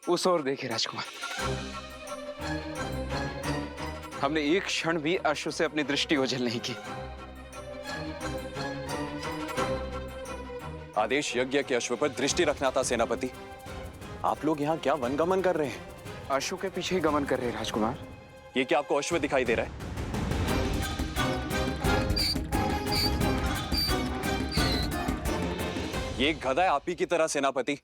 उस ओर देखे राजकुमार, हमने एक क्षण भी अश्व से अपनी दृष्टि ओझल नहीं की। आदेश यज्ञ के अश्व पर दृष्टि रखना था सेनापति। आप लोग यहाँ क्या वनगमन कर रहे हैं? अश्व के पीछे ही गमन कर रहे हैं राजकुमार। ये क्या आपको अश्व दिखाई दे रहा है? ये एक गधा है आप ही की तरह सेनापति।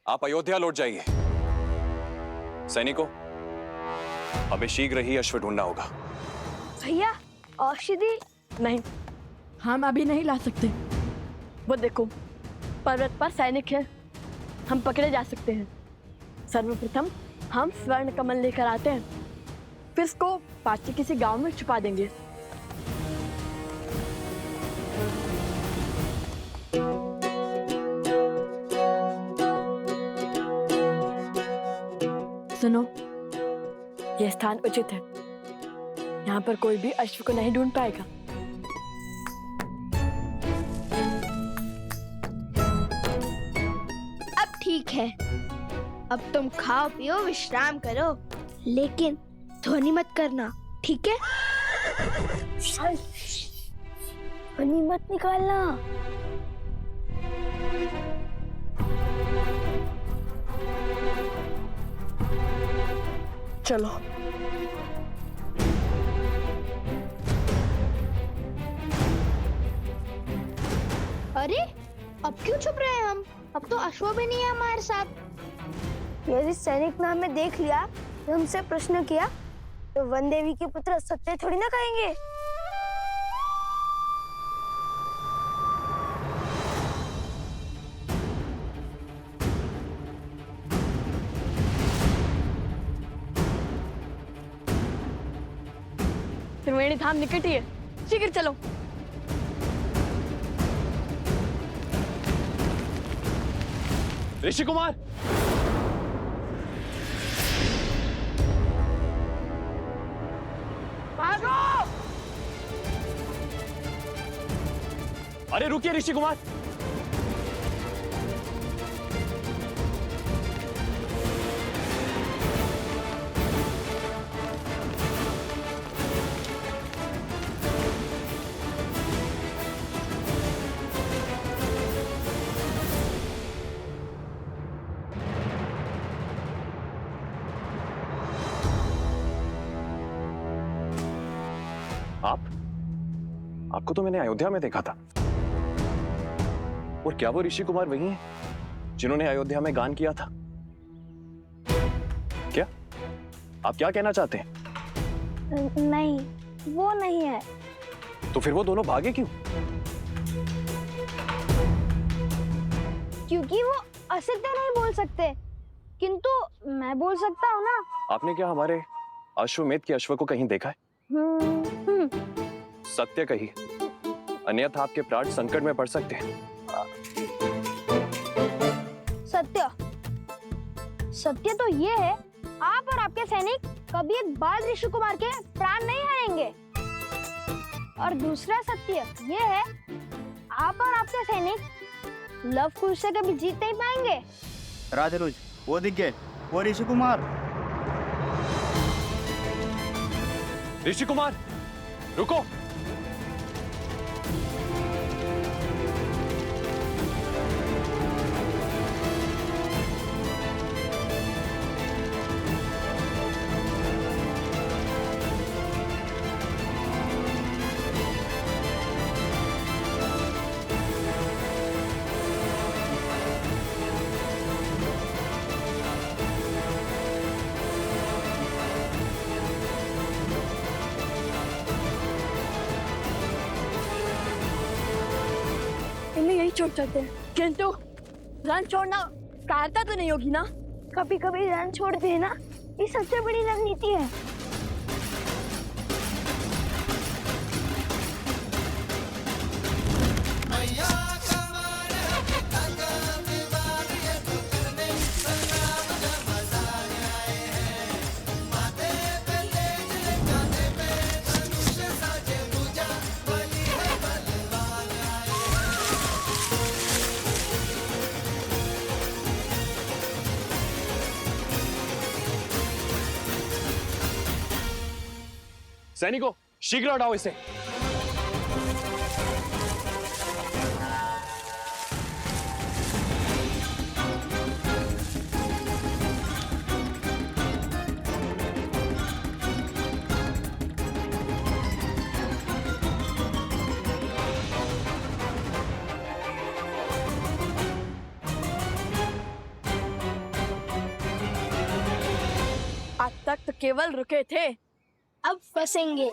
आप अयोध्या लौट जाइए। सैनिकों, हमें शीघ्र ही अश्व ढूंढना होगा। भैया औषधि नहीं, हम अभी नहीं ला सकते। वो देखो, पर्वत पर सैनिक है, हम पकड़े जा सकते हैं। सर्वप्रथम हम स्वर्ण कमल लेकर आते हैं, फिर इसको पास के किसी गांव में छुपा देंगे। सुनो, यह स्थान उचित है। यहाँ पर कोई भी अश्व को नहीं ढूंढ पाएगा। अब ठीक है, अब तुम खाओ पियो विश्राम करो, लेकिन ध्वनि मत करना, ठीक है? ध्वनि मत निकालना। चलो। अरे अब क्यों छुप रहे हैं हम? अब तो अश्व भी नहीं है हमारे साथ। यदि सैनिक ने हमें देख लिया तो हमसे प्रश्न किया तो वन देवी के पुत्र सत्य थोड़ी ना कहेंगे। त्रिवेणी धाम निकट ही है, शीघ्र चलो। ऋषि कुमार, भागो! अरे रुकिए ऋषि कुमार। आपको तो मैंने अयोध्या में देखा था। और क्या वो ऋषि कुमार वही हैं जिन्होंने अयोध्या में गान किया था? क्या आप क्या कहना चाहते हैं? नहीं, वो नहीं है। तो फिर वो दोनों भागे क्यों? क्योंकि वो असत्य नहीं बोल सकते, किंतु मैं बोल सकता हूँ ना। आपने क्या हमारे अश्वमेध के अश्व को कहीं देखा है? सत्य कही, अन्यथा आपके प्राण संकट में पड़ सकते हैं। सत्य सत्य तो ये है, आप और आपके सैनिक कभी एक बाल ऋषि कुमार के प्राण नहीं हारेंगे। और दूसरा सत्य ये है, आप और आपके सैनिक लव कुश से कभी जीत नहीं पाएंगे। राजरुज, वो दिख गए, वो ऋषि कुमार। ऋषि कुमार रुको। यही छोड़ सकते हैं, किंतु रन छोड़ना कायरता तो नहीं होगी ना? कभी कभी रन छोड़ देना ये सबसे बड़ी रणनीति है। सैनिकों, शीघ्र हटाओ इसे। आज तक तो केवल रुके थे, अब फंसेंगे।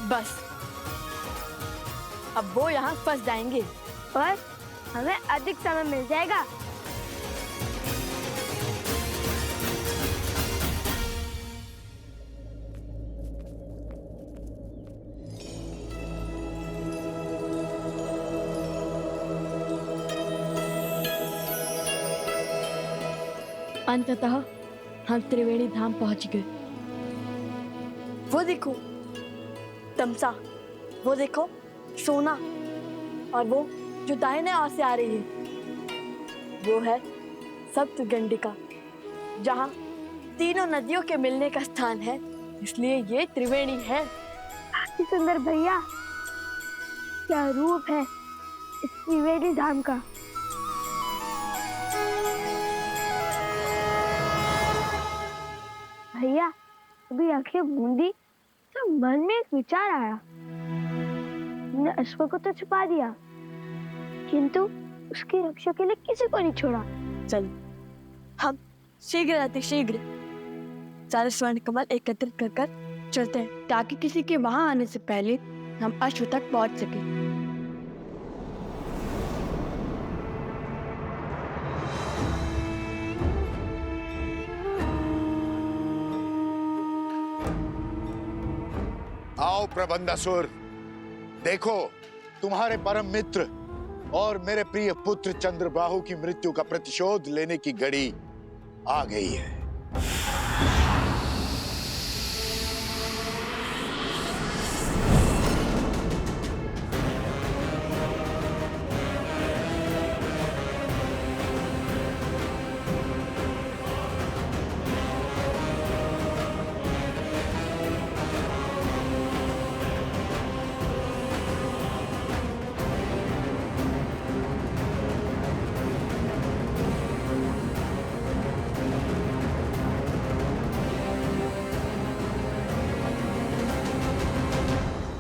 बस अब वो यहाँ फंस जाएंगे। पर हमें अधिक समय मिल जाएगा। अंततः हम त्रिवेणी धाम पहुंच गए। वो देखो तमसा, वो देखो सोना, और वो जो दाहिने ओर से आ रही है वो है सप्तगंडिका, जहाँ तीनों नदियों के मिलने का स्थान है, इसलिए ये त्रिवेणी है। अति सुंदर भैया, क्या रूप है इस त्रिवेणी धाम का। भैया अभी आंखें मूंदी तो मन में एक विचार आया। हमने अश्व को तो छुपा दिया, किंतु उसकी रक्षा के लिए किसी को नहीं छोड़ा। चल हम शीघ्र अतिशीघ्र सारे स्वर्ण कमल एकत्रित कर कर चलते हैं, ताकि किसी के वहां आने से पहले हम अश्व तक पहुंच सके। आओ प्रबंधासुर, देखो तुम्हारे परम मित्र और मेरे प्रिय पुत्र चंद्रबाहु की मृत्यु का प्रतिशोध लेने की घड़ी आ गई है।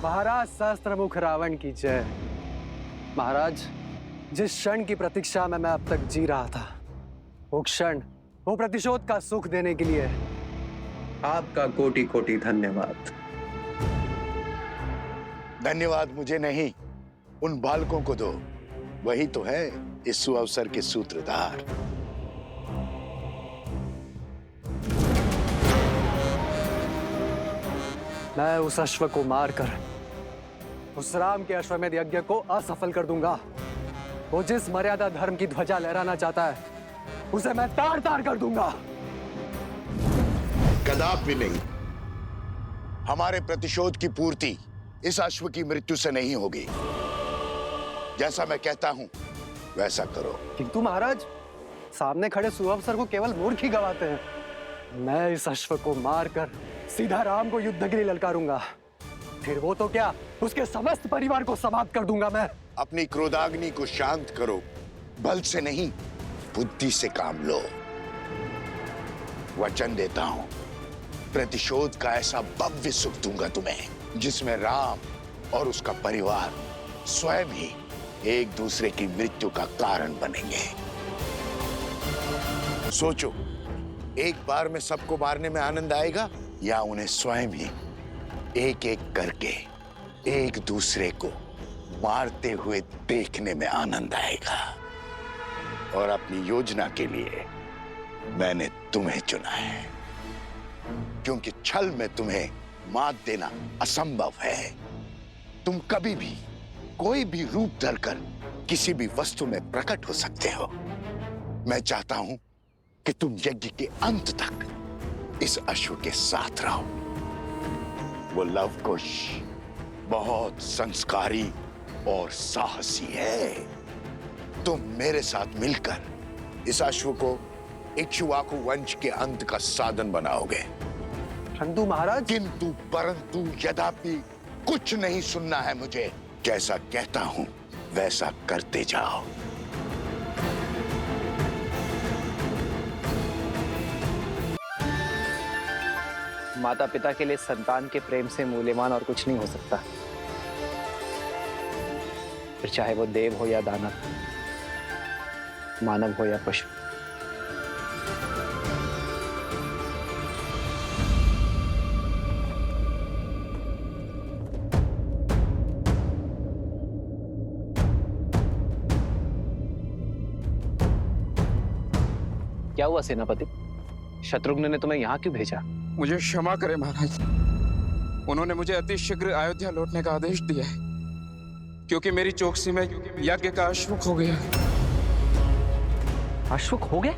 महाराज सहस्त्रमुख रावण की जय। महाराज, जिस क्षण की प्रतीक्षा में मैं अब तक जी रहा था, वो क्षण वो प्रतिशोध का सुख देने के लिए आपका कोटि कोटि धन्यवाद। धन्यवाद मुझे नहीं, उन बालकों को दो, वही तो है इस सुअवसर के सूत्रधार। मैं उस अश्व को मारकर उस राम के अश्वमेध यज्ञ को असफल कर दूंगा। वो जिस मर्यादा धर्म की ध्वजा लहराना चाहता है, उसे मैं तार तार कर दूंगा। कदापि नहीं। हमारे प्रतिशोध की पूर्ति इस अश्व की मृत्यु से नहीं होगी। जैसा मैं कहता हूं वैसा करो। किंतु महाराज, सामने खड़े सुअवसर को केवल मूर्ख ही गवाते हैं। मैं इस अश्व को मारकर सीधा राम को युद्ध के लिए ललकारूंगा। फिर वो तो क्या, उसके समस्त परिवार को समाप्त कर दूंगा मैं। अपनी क्रोधाग्नि को शांत करो, बल से नहीं बुद्धि से काम लो। वचन देता हूं प्रतिशोध का ऐसा भव्य सुख दूंगा तुम्हें जिसमें राम और उसका परिवार स्वयं ही एक दूसरे की मृत्यु का कारण बनेंगे। सोचो, एक बार में सबको मारने में आनंद आएगा या उन्हें स्वयं ही एक एक करके एक दूसरे को मारते हुए देखने में आनंद आएगा। और अपनी योजना के लिए मैंने तुम्हें चुना है, क्योंकि छल में तुम्हें मात देना असंभव है। तुम कभी भी कोई भी रूप धरकर किसी भी वस्तु में प्रकट हो सकते हो। मैं चाहता हूं कि तुम यज्ञ के अंत तक इस अश्व के साथ रहो। वो लवकुश बहुत संस्कारी और साहसी है। तुम मेरे साथ मिलकर इस अश्व को इक्ष्वाकु वंश के अंत का साधन बनाओगे। परंतु महाराज, किंतु परंतु यद्यपि कुछ नहीं सुनना है मुझे। जैसा कहता हूं वैसा करते जाओ। माता पिता के लिए संतान के प्रेम से मूल्यवान और कुछ नहीं हो सकता, फिर चाहे वो देव हो या दानव, मानव हो या पशु। क्या हुआ सेनापति? शत्रुघ्न ने तुम्हें यहाँ क्यों भेजा? मुझे क्षमा करें महाराज, उन्होंने मुझे अति शीघ्र अयोध्या लौटने का आदेश दिया है, क्योंकि मेरी चौकसी में यज्ञ का अश्वक हो गया। अश्वक हो गया?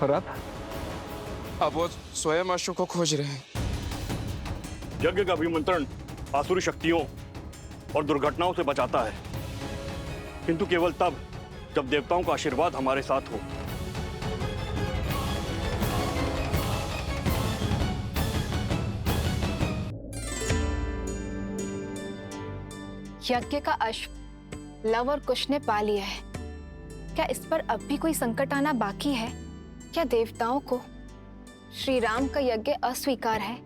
और अब वो स्वयं अश्व को खोज रहे हैं। यज्ञ का अभिमंत्रण आसुरी शक्तियों और दुर्घटनाओं से बचाता है, किंतु केवल तब जब देवताओं का आशीर्वाद हमारे साथ हो। यज्ञ का अश्व लव और कुश ने पा लिया है। क्या इस पर अब भी कोई संकट आना बाकी है? क्या देवताओं को श्री राम का यज्ञ अस्वीकार है?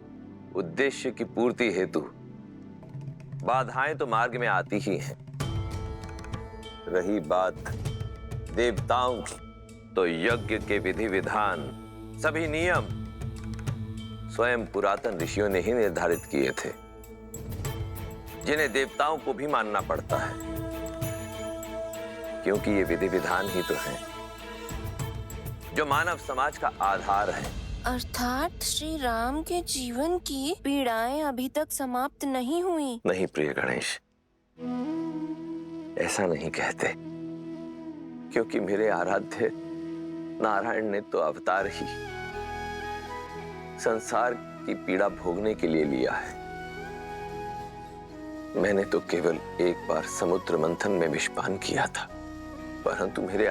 उद्देश्य की पूर्ति हेतु बाधाएं तो मार्ग में आती ही हैं। रही बात देवताओं की, तो यज्ञ के विधि विधान, सभी नियम स्वयं पुरातन ऋषियों ने ही निर्धारित किए थे, जिन्हें देवताओं को भी मानना पड़ता है, क्योंकि ये विधि विधान ही तो हैं जो मानव समाज का आधार है। अर्थात श्री राम के जीवन की पीड़ाएं अभी तक समाप्त नहीं हुई। नहीं प्रिय गणेश, ऐसा नहीं कहते, क्योंकि मेरे आराध्य नारायण ने तो अवतार ही संसार की पीड़ा भोगने के लिए लिया है। मैंने तो केवल एक बार समुद्र मंथन में विषपान किया था, परंतु मेरे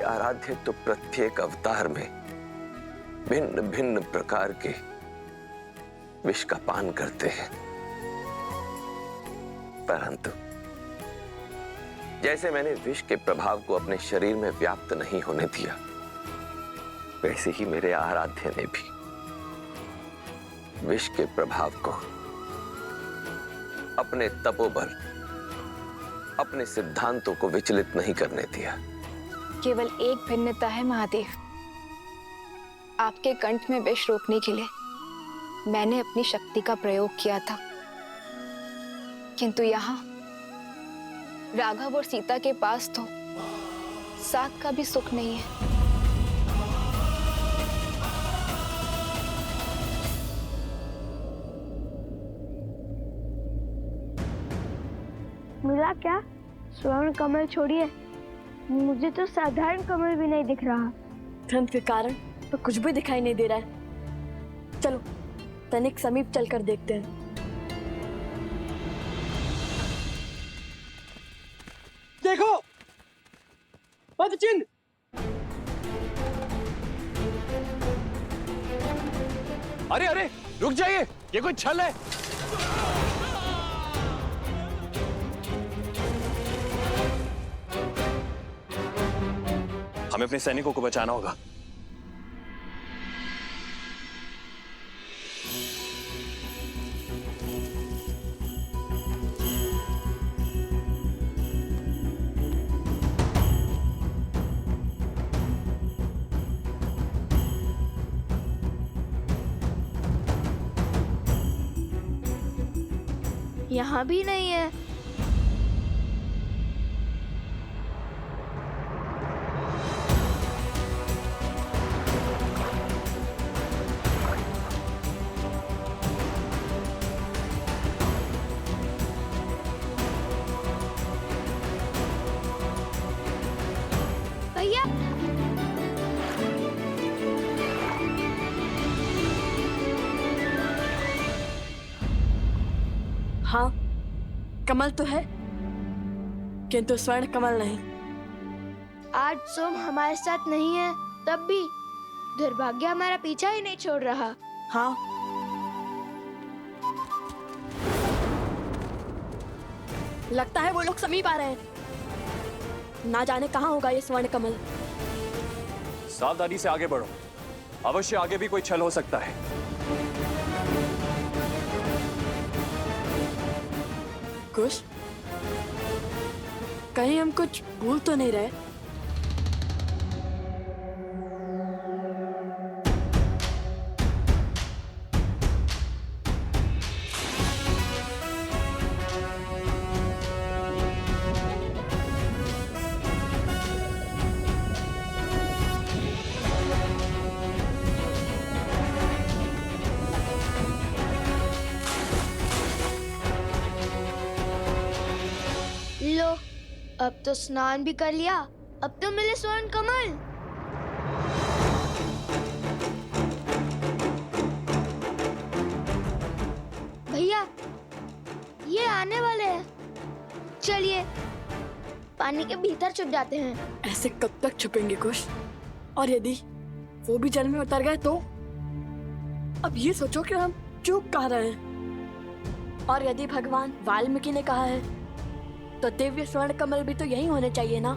आराध्य तो प्रत्येक अवतार में भिन्न भिन्न प्रकार के विष का पान करते हैं। परंतु जैसे मैंने विष के प्रभाव को अपने शरीर में व्याप्त नहीं होने दिया, वैसे ही मेरे आराध्य ने भी विष के प्रभाव को अपने तपोबल, अपने सिद्धांतों को विचलित नहीं करने दिया। केवल एक भिन्नता है महादेव, आपके कंठ में विष रोकने के लिए मैंने अपनी शक्ति का प्रयोग किया था, किंतु यहाँ राघव और सीता के पास तो साथ का भी सुख नहीं है। मिला क्या? स्वर्ण कमल छोड़िए, मुझे तो साधारण कमल भी नहीं दिख रहा। ठंड के कारण तो कुछ भी दिखाई नहीं दे रहा है। चलो तनिक समीप चलकर देखते हैं। देखो पदचिन्ह। अरे अरे रुक जाइए, ये कोई छल है। हमें अपने सैनिकों को बचाना होगा। यहाँ भी नहीं है। भैया, हाँ, कमल तो है, किंतु स्वर्ण कमल नहीं। आज सोम हमारे साथ नहीं है, तब भी दुर्भाग्य हमारा पीछा ही नहीं छोड़ रहा। हाँ, लगता है वो लोग समीप आ रहे हैं। ना जाने कहाँ होगा ये स्वर्ण कमल। सावधानी से आगे बढ़ो, अवश्य आगे भी कोई छल हो सकता है। कुछ कहीं हम कुछ भूल तो नहीं रहे? लो, अब तो स्नान भी कर लिया, अब तो मिले स्वर्ण कमल। भैया, ये आने वाले हैं। चलिए पानी के भीतर छुप जाते हैं। ऐसे कब तक छुपेंगे कुश? और यदि वो भी जल में उतर गए तो? अब ये सोचो कि हम चूक कह रहे हैं। और यदि भगवान वाल्मीकि ने कहा है तो दिव्य स्वर्ण कमल भी तो यही होने चाहिए ना?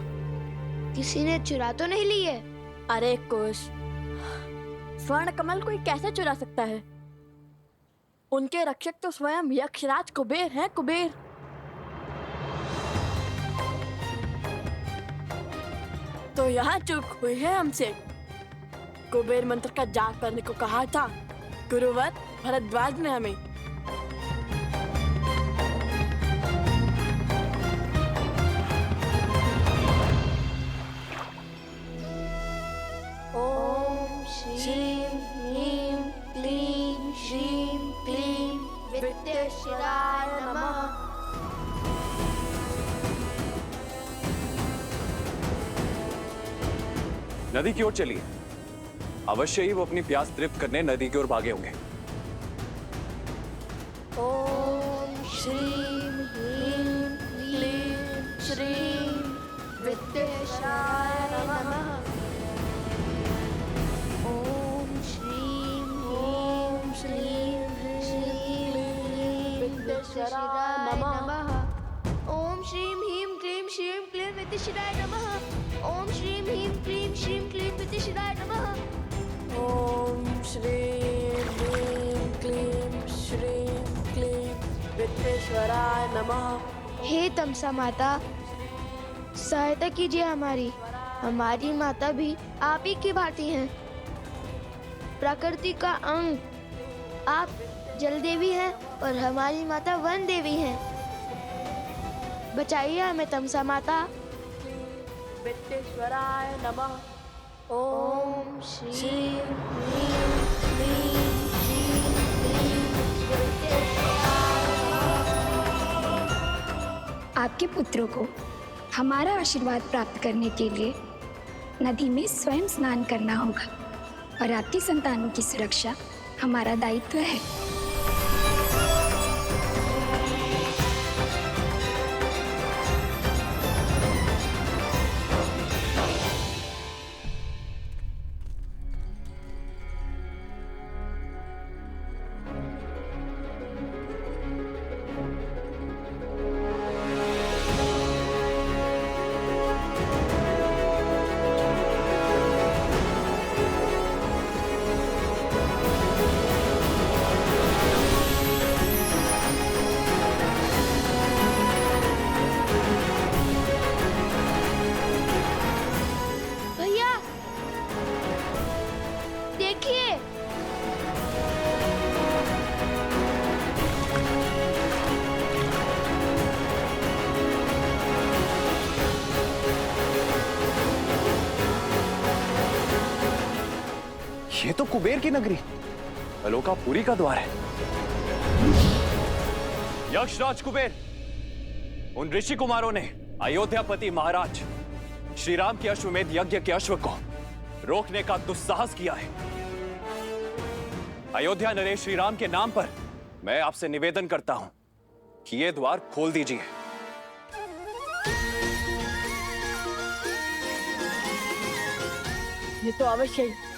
किसी ने चुरा तो नहीं लिए? अरे कुश, स्वर्ण कमल कोई कैसे चुरा सकता है? उनके रक्षक तो स्वयं यक्षराज कुबेर हैं, कुबेर। तो यहाँ चूक हुई है हमसे। कुबेर मंत्र का जाप करने को कहा था गुरुवर भरद्वाज ने हमें। ओम श्रीं ह्रीं क्लीं श्रीं क्लीं विद्येश्वराय नमः। नदी की ओर चलिए, अवश्य ही वो अपनी प्यास तृप्त करने नदी की ओर भागे होंगे। ओम श्रीं ह्रीं क्लीं श्रीं विद्येश्वराय नमः। ओम श्रीं ह्रीं श्रीं क्लीं विद्येश्वराय नमः। ओम श्रीं ह्रीं क्लीं श्रीं क्लीं विद्येश्वराय नमः। ओम श्रीं ह्रीं क्लीं श्रीं क्लीं विद्येश्वराय नमः। ओम श्रीं ह्रीं क्लीं श्रीं क्लीं विद्येश्वराय नमः। हे तमसा माता, सहायता कीजिए हमारी। हमारी माता भी आप ही की भांति हैं, प्रकृति का अंग। आप जल देवी हैं और हमारी माता वन देवी हैं। बचाइए हमें तमसा माता। विद्येश्वराय नमः। ओम श्रीं ह्रीं क्लीं श्रीं क्लीं विद्येश्वराय नमः। आपके पुत्रों को हमारा आशीर्वाद प्राप्त करने के लिए नदी में स्वयं स्नान करना होगा और आपकी संतानों की सुरक्षा हमारा दायित्व है। ये तो कुबेर की नगरी अलोकापुरी का द्वार है। यक्षराज कुबेर, उन ऋषि कुमारों ने अयोध्यापति महाराज श्री राम के अश्वमेध यज्ञ के अश्व को रोकने का दुस्साहस किया है। अयोध्या नरेश श्री राम के नाम पर मैं आपसे निवेदन करता हूं कि ये द्वार खोल दीजिए। ये तो अवश्य ही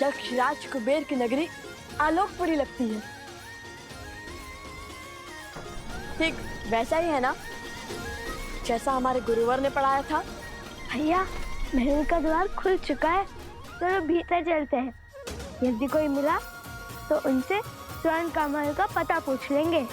यक्षराज कुबेर की नगरी आलोकपुरी लगती है। ठीक वैसा ही है ना जैसा हमारे गुरुवर ने पढ़ाया था। भैया महल का द्वार खुल चुका है, चलो भीतर चलते हैं। यदि कोई मिला तो उनसे स्वर्ण कमल का पता पूछ लेंगे।